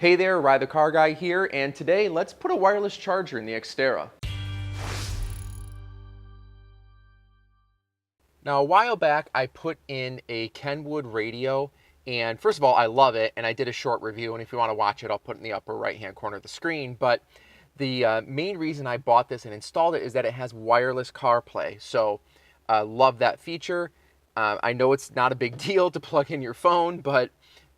Hey there, Ride the Car Guy here, and today let's put a wireless charger in the Xterra. Now a while back I put in a Kenwood radio, and first of all I love it, and I did a short review, and if you want to watch it I'll put it in the upper right hand corner of the screen. But the main reason I bought this and installed it is that it has wireless CarPlay, so love that feature. I know it's not a big deal to plug in your phone, but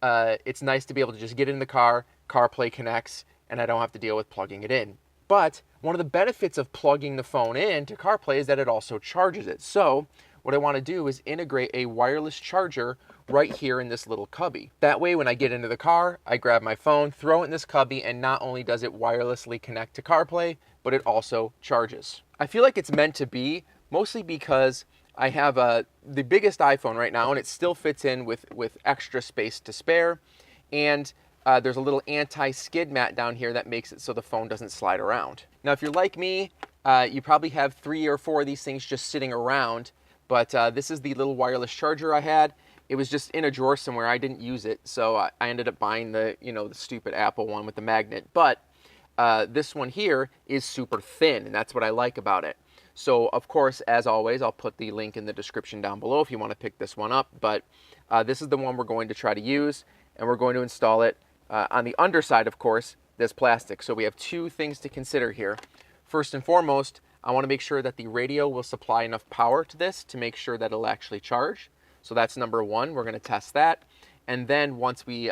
it's nice to be able to just get in the car, CarPlay connects, and I don't have to deal with plugging it in. But one of the benefits of plugging the phone in to CarPlay is that it also charges it. So what I want to do is integrate a wireless charger right here in this little cubby. That way when I get into the car, I grab my phone, throw it in this cubby, and not only does it wirelessly connect to CarPlay, but it also charges. I feel like it's meant to be, mostly because I have the biggest iPhone right now, and it still fits in with extra space to spare. And there's a little anti-skid mat down here that makes it so the phone doesn't slide around. Now, if you're like me, you probably have 3 or 4 of these things just sitting around. But this is the little wireless charger I had. It was just in a drawer somewhere. I didn't use it, so I ended up buying the stupid Apple one with the magnet. But this one here is super thin, and that's what I like about it. So, of course, as always, I'll put the link in the description down below if you want to pick this one up. But this is the one we're going to try to use, and we're going to install it. On the underside, of course, there's plastic. So we have 2 things to consider here. First and foremost, I want to make sure that the radio will supply enough power to this to make sure that it'll actually charge. So that's number 1. We're going to test that. And then once we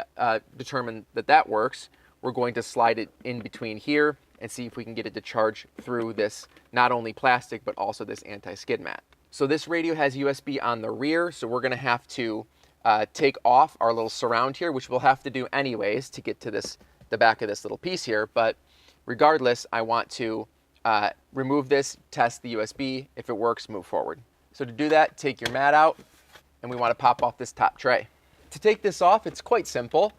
determine that that works, we're going to slide it in between here and see if we can get it to charge through this, not only plastic, but also this anti-skid mat. So this radio has USB on the rear, so we're going to have to take off our little surround here, which we'll have to do anyways to get to the back of this little piece here. But regardless, I want to remove this, test the USB. If it works, move forward. So to do that, take your mat out, and we want to pop off this top tray. To take this off, it's quite simple.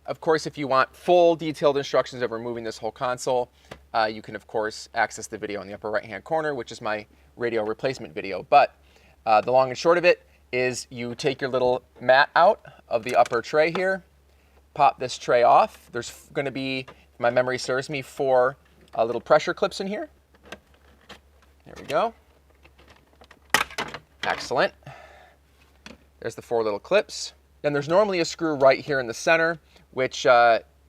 Of course, if you want full detailed instructions of removing this whole console, you can of course access the video in the upper right hand corner, which is my radio replacement video. But the long and short of it is you take your little mat out of the upper tray here, pop this tray off. There's going to be, if my memory serves me, 4 little pressure clips in here. There we go. Excellent. There's the 4 little clips. Then there's normally a screw right here in the center, which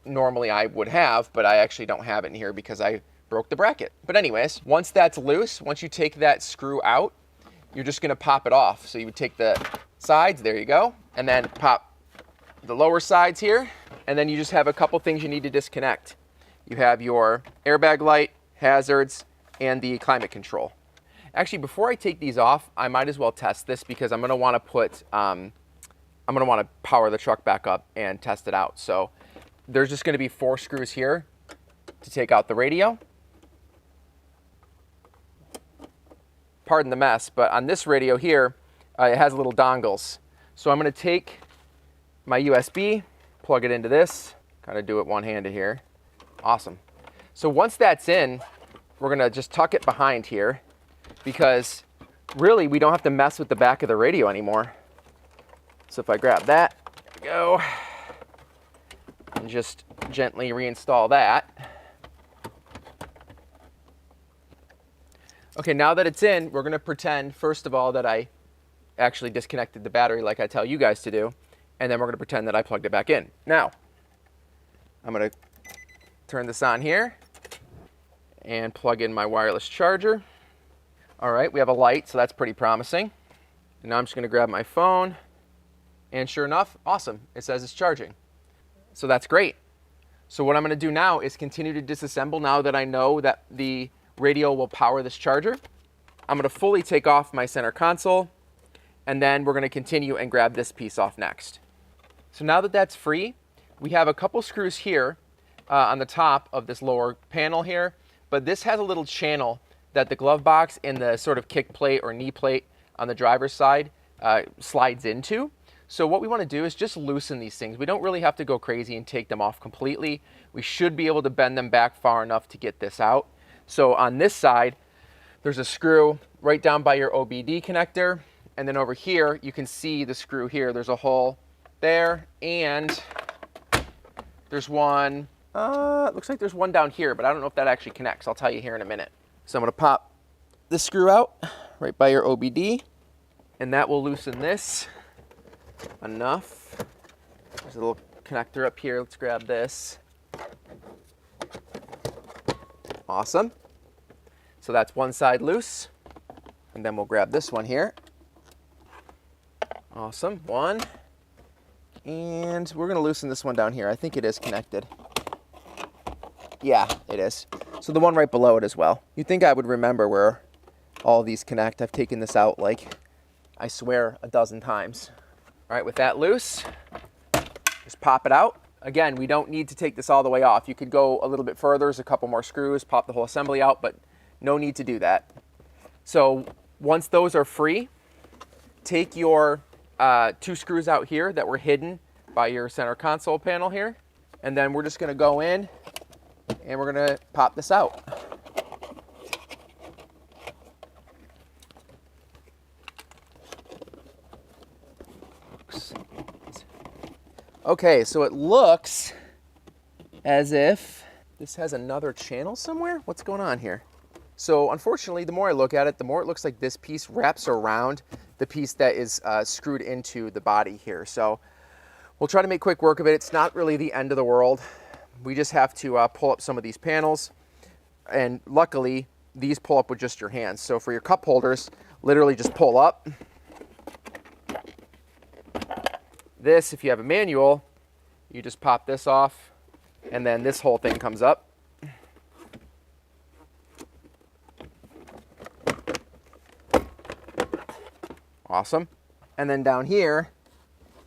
normally I would have, but I actually don't have it in here because I broke the bracket. But anyways, once that's loose, once you take that screw out, you're just gonna pop it off. So you would take the sides, there you go, and then pop the lower sides here, and then you just have a couple things you need to disconnect. You have your airbag light, hazards, and the climate control. Actually, before I take these off, I might as well test this because I'm gonna wanna put, I'm gonna wanna power the truck back up and test it out. So there's just gonna be 4 screws here to take out the radio. Pardon the mess, but on this radio here, it has little dongles. So I'm gonna take my USB, plug it into this, kind of do it one-handed here. Awesome. So once that's in, we're gonna just tuck it behind here because really we don't have to mess with the back of the radio anymore. So if I grab that, there we go, and just gently reinstall that. Okay, now that it's in, we're gonna pretend, first of all, that I actually disconnected the battery like I tell you guys to do, and then we're gonna pretend that I plugged it back in. Now, I'm gonna turn this on here and plug in my wireless charger. All right, we have a light, so that's pretty promising. And now I'm just gonna grab my phone, and sure enough, awesome, it says it's charging. So that's great. So what I'm gonna do now is continue to disassemble now that I know that the radio will power this charger. I'm gonna fully take off my center console, and then we're gonna continue and grab this piece off next. So now that that's free, we have a couple screws here on the top of this lower panel here, but this has a little channel that the glove box and the sort of kick plate or knee plate on the driver's side slides into. So what we want to do is just loosen these things. We don't really have to go crazy and take them off completely. We should be able to bend them back far enough to get this out. So on this side, there's a screw right down by your OBD connector. And then over here, you can see the screw here. There's a hole there and There's one, looks like there's one down here, but I don't know if that actually connects. I'll tell you here in a minute. So I'm gonna pop this screw out right by your OBD, and that will loosen this enough. There's a little connector up here. Let's grab this. Awesome. So that's one side loose. And then we'll grab this one here. Awesome. One. And we're going to loosen this one down here. I think it is connected. Yeah, it is. So the one right below it as well. You'd think I would remember where all these connect. I've taken this out like, I swear, a dozen times. All right, with that loose, just pop it out. Again, we don't need to take this all the way off. You could go a little bit further. There's a couple more screws, pop the whole assembly out, but no need to do that. So once those are free, take your 2 screws out here that were hidden by your center console panel here, and then we're just going to go in and we're going to pop this out. Okay, so it looks as if this has another channel somewhere. What's going on here? So unfortunately, the more I look at it, the more it looks like this piece wraps around the piece that is screwed into the body here. So we'll try to make quick work of it. It's not really the end of the world. We just have to pull up some of these panels. And luckily, these pull up with just your hands. So for your cup holders, literally just pull up. This, if you have a manual, you just pop this off, and then this whole thing comes up. Awesome. And then down here,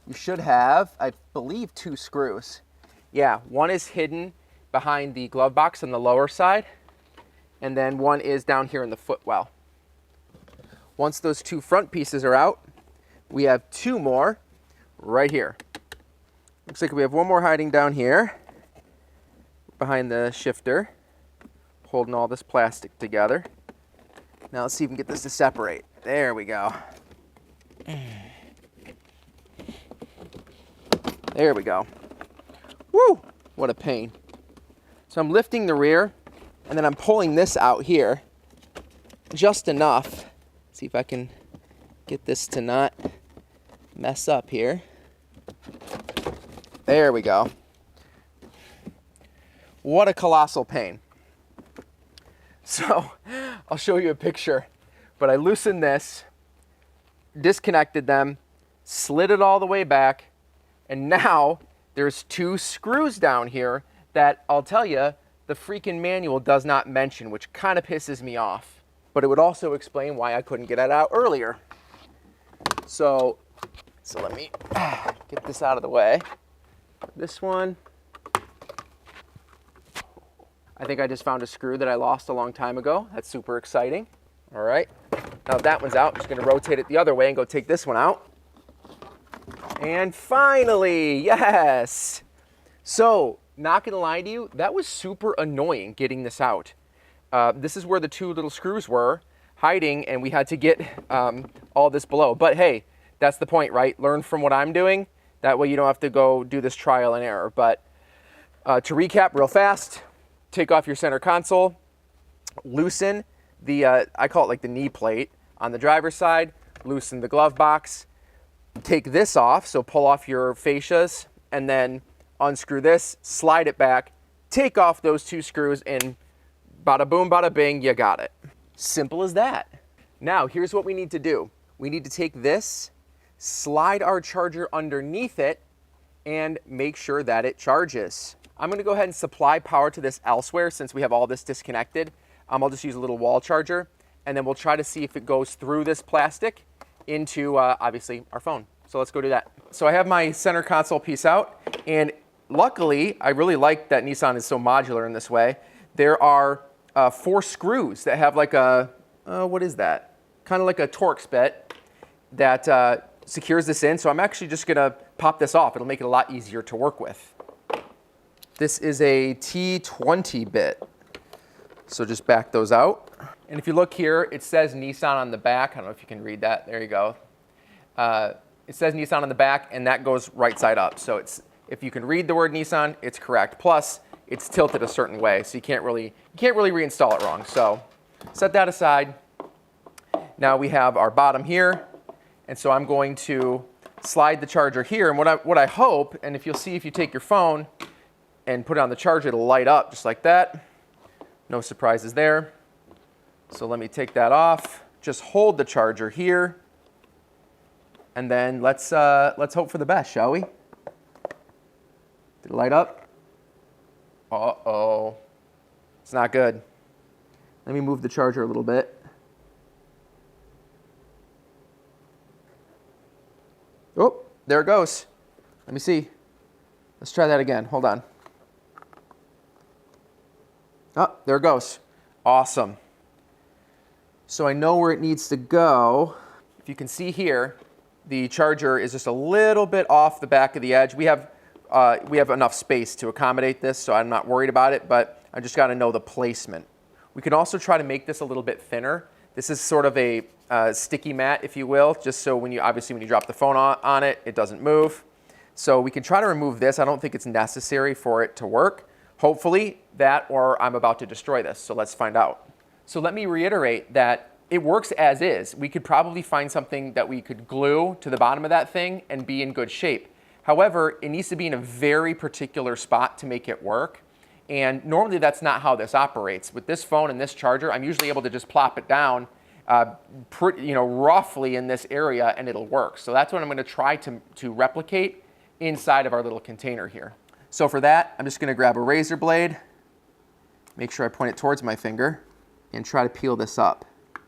you should have, I believe, 2 screws. Yeah, one is hidden behind the glove box on the lower side, and then one is down here in the footwell. Once those 2 front pieces are out, we have 2 more right here. Looks like we have one more hiding down here behind the shifter, holding all this plastic together. Now let's see if we can get this to separate. There we go. There we go. Woo! What a pain. So I'm lifting the rear, and then I'm pulling this out here just enough. See if I can get this to not mess up here. There we go. What a colossal pain. So I'll show you a picture, but I loosened this, disconnected them, slid it all the way back, and now there's 2 screws down here that I'll tell you the freaking manual does not mention, which kind of pisses me off. But it would also explain why I couldn't get it out earlier. So let me get this out of the way. This one, I think I just found a screw that I lost a long time ago. That's super exciting. All right, now that one's out, I'm just gonna rotate it the other way and go take this one out. And finally, yes. So, not gonna lie to you, that was super annoying getting this out. This is where the 2 little screws were hiding, and we had to get all this below. But hey, that's the point, right? Learn from what I'm doing. That way you don't have to go do this trial and error. But to recap real fast, take off your center console, loosen the, I call it like the knee plate on the driver's side, loosen the glove box, take this off, so pull off your fascias, and then unscrew this, slide it back, take off those 2 screws, and bada boom, bada bing, you got it. Simple as that. Now, here's what we need to do. We need to take this, slide our charger underneath it, and make sure that it charges. I'm gonna go ahead and supply power to this elsewhere since we have all this disconnected. I'll just use a little wall charger, and then we'll try to see if it goes through this plastic into, obviously, our phone. So let's go do that. So I have my center console piece out, and luckily, I really like that Nissan is so modular in this way. There are 4 screws that have like a, what is that? Kind of like a Torx bit that secures this in. So I'm actually just gonna pop this off. It'll make it a lot easier to work with. This is a T20 bit. So just back those out. And if you look here, it says Nissan on the back. I don't know if you can read that. There you go. It says Nissan on the back, and that goes right side up. So it's If you can read the word Nissan, it's correct. Plus, it's tilted a certain way, so you can't really reinstall it wrong. So set that aside. Now we have our bottom here, and so I'm going to slide the charger here. And what I hope, and if you'll see if you take your phone and put it on the charger, it'll light up just like that. No surprises there. So let me take that off. Just hold the charger here, and then let's hope for the best, shall we? Did it light up? Uh-oh. It's not good. Let me move the charger a little bit. Oh, there it goes. Let me see. Let's try that again. Hold on. Oh, there it goes. Awesome. So I know where it needs to go. If you can see here, the charger is just a little bit off the back of the edge. We have enough space to accommodate this, so I'm not worried about it, but I just got to know the placement. We can also try to make this a little bit thinner. This is sort of a sticky mat, if you will, just so when you drop the phone on it, it doesn't move. So we can try to remove this. I don't think it's necessary for it to work. Hopefully that, or I'm about to destroy this, so let's find out. So let me reiterate that it works as is. We could probably find something that we could glue to the bottom of that thing and be in good shape. However, it needs to be in a very particular spot to make it work. And normally that's not how this operates. With this phone and this charger, I'm usually able to just plop it down roughly in this area and it'll work. So that's what I'm going to try to replicate inside of our little container here. So for that, I'm just going to grab a razor blade, make sure I point it towards my finger, and try to peel this up.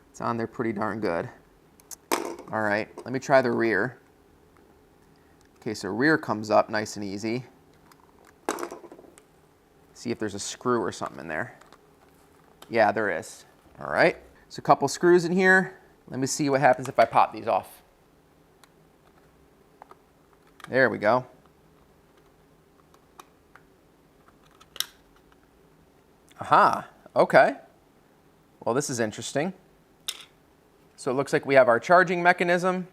It's on there pretty darn good. All right, let me try the rear. Okay, so rear comes up nice and easy. See if there's a screw or something in there. Yeah, there is. All right, so a couple screws in here. Let me see what happens if I pop these off. There we go. Aha, okay. Well, this is interesting. So it looks like we have our charging mechanism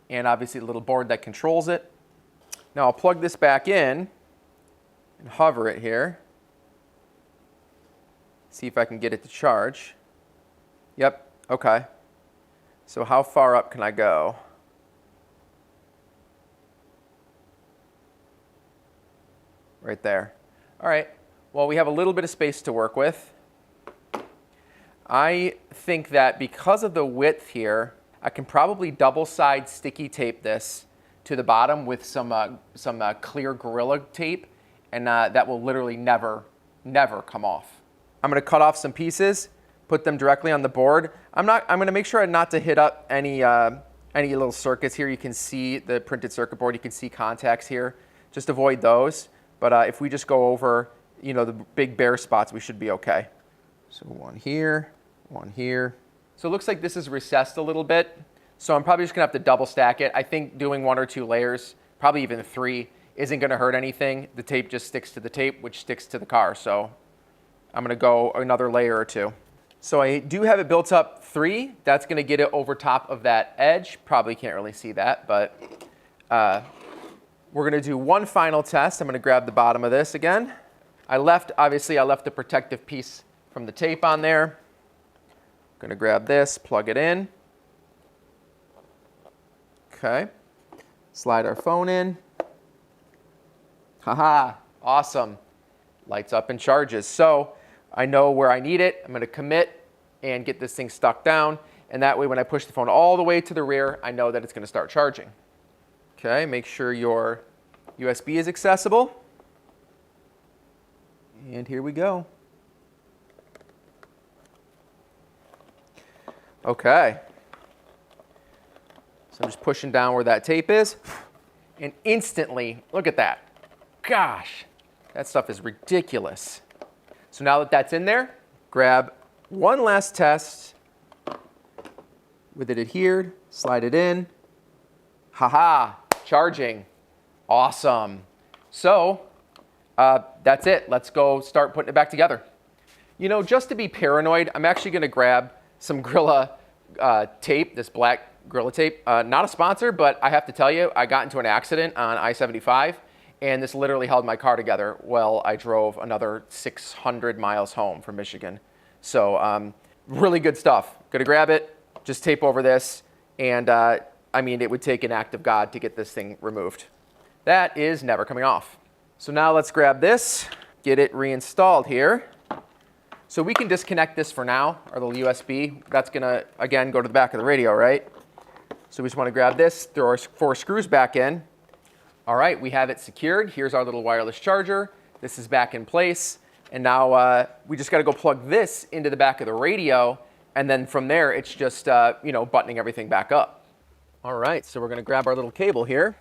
and obviously the little board that controls it. Now I'll plug this back in and hover it here. See if I can get it to charge. Yep, okay. So how far up can I go? Right there. All right, well, we have a little bit of space to work with. I think that because of the width here, I can probably double-side sticky tape this to the bottom with some clear Gorilla tape, and that will literally never come off. I'm going to cut off some pieces, put them directly on the board. I'm going to make sure not to hit up any little circuits here. You can see the printed circuit board. You can see contacts here. Just avoid those. But if we just go over, the big bare spots, we should be okay. So one here. One here. So it looks like this is recessed a little bit. So I'm probably just gonna have to double stack it. I think doing 1 or 2 layers, probably even 3, isn't gonna hurt anything. The tape just sticks to the tape, which sticks to the car. So I'm gonna go another layer or 2. So I do have it built up 3. That's gonna get it over top of that edge. Probably can't really see that, but we're gonna do one final test. I'm gonna grab the bottom of this again. Obviously I left the protective piece from the tape on there. Going to grab this, plug it in. Okay. Slide our phone in. Haha, awesome. Lights up and charges. So I know where I need it. I'm going to commit and get this thing stuck down. And that way when I push the phone all the way to the rear, I know that it's going to start charging. Okay, make sure your USB is accessible. And here we go. Okay, so I'm just pushing down where that tape is, and instantly, look at that. Gosh, that stuff is ridiculous. So now that that's in there, grab one last test with it adhered, slide it in. Haha, charging. Awesome. So that's it. Let's go start putting it back together. Just to be paranoid, I'm actually going to grab some Gorilla tape, this black Gorilla tape. Not a sponsor, but I have to tell you, I got into an accident on I-75, and this literally held my car together while I drove another 600 miles home from Michigan. So really good stuff. Gonna grab it, just tape over this, and I mean, it would take an act of God to get this thing removed. That is never coming off. So now let's grab this, get it reinstalled here. So we can disconnect this for now, our little USB. That's gonna, again, go to the back of the radio, right? So we just wanna grab this, throw our 4 screws back in. All right, we have it secured. Here's our little wireless charger. This is back in place. And now we just gotta go plug this into the back of the radio, and then from there, it's just buttoning everything back up. All right, so we're gonna grab our little cable here,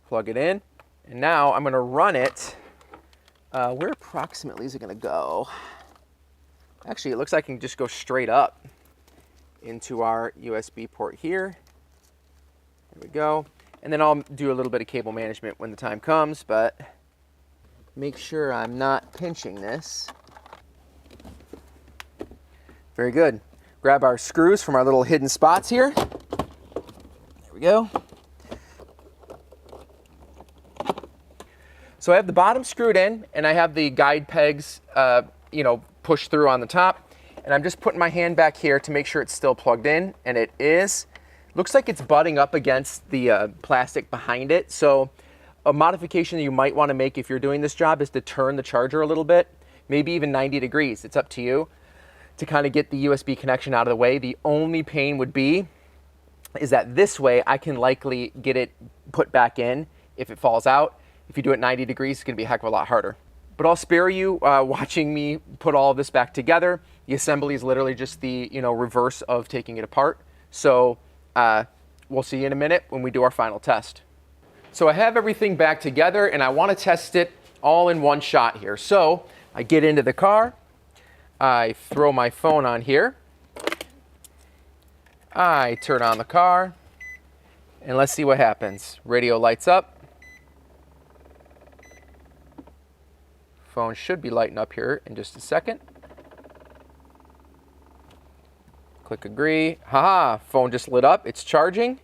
plug it in, and now I'm gonna run it. Where approximately is it gonna go? Actually, it looks like it can just go straight up into our USB port here. There we go. And then I'll do a little bit of cable management when the time comes, but make sure I'm not pinching this. Very good. Grab our screws from our little hidden spots here. There we go. So I have the bottom screwed in, and I have the guide pegs, pushed through on the top. And I'm just putting my hand back here to make sure it's still plugged in, and it is. Looks like it's butting up against the plastic behind it. So a modification that you might want to make if you're doing this job is to turn the charger a little bit, maybe even 90 degrees. It's up to you to kind of get the USB connection out of the way. The only pain would be is that this way I can likely get it put back in if it falls out. If you do it 90 degrees, it's going to be a heck of a lot harder. But I'll spare you watching me put all of this back together. The assembly is literally just the reverse of taking it apart. So we'll see you in a minute when we do our final test. So I have everything back together, and I want to test it all in one shot here. So I get into the car, I throw my phone on here, I turn on the car, and let's see what happens. Radio lights up. Phone should be lighting up here in just a second. Click agree. Haha, phone just lit up. It's charging.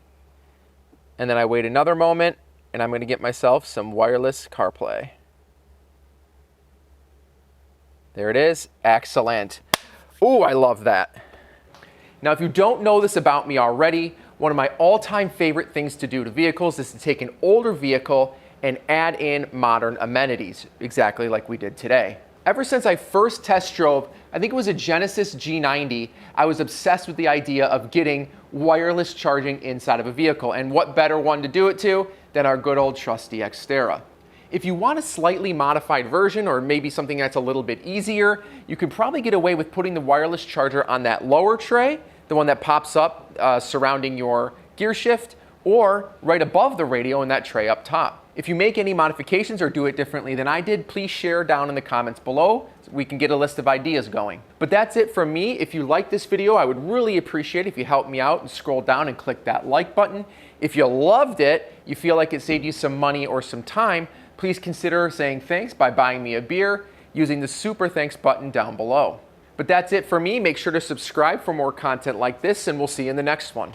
And then I wait another moment, and I'm going to get myself some wireless CarPlay. There it is. Excellent. Ooh, I love that. Now, if you don't know this about me already, one of my all-time favorite things to do to vehicles is to take an older vehicle and add in modern amenities, exactly like we did today. Ever since I first test drove, I think it was a Genesis G90, I was obsessed with the idea of getting wireless charging inside of a vehicle. And what better one to do it to than our good old trusty Xterra. If you want a slightly modified version, or maybe something that's a little bit easier, you could probably get away with putting the wireless charger on that lower tray, the one that pops up surrounding your gear shift, or right above the radio in that tray up top. If you make any modifications or do it differently than I did, please share down in the comments below so we can get a list of ideas going. But that's it from me. If you like this video, I would really appreciate it if you help me out and scroll down and click that like button. If you loved it, you feel like it saved you some money or some time, please consider saying thanks by buying me a beer using the super thanks button down below. But that's it for me. Make sure to subscribe for more content like this, and we'll see you in the next one.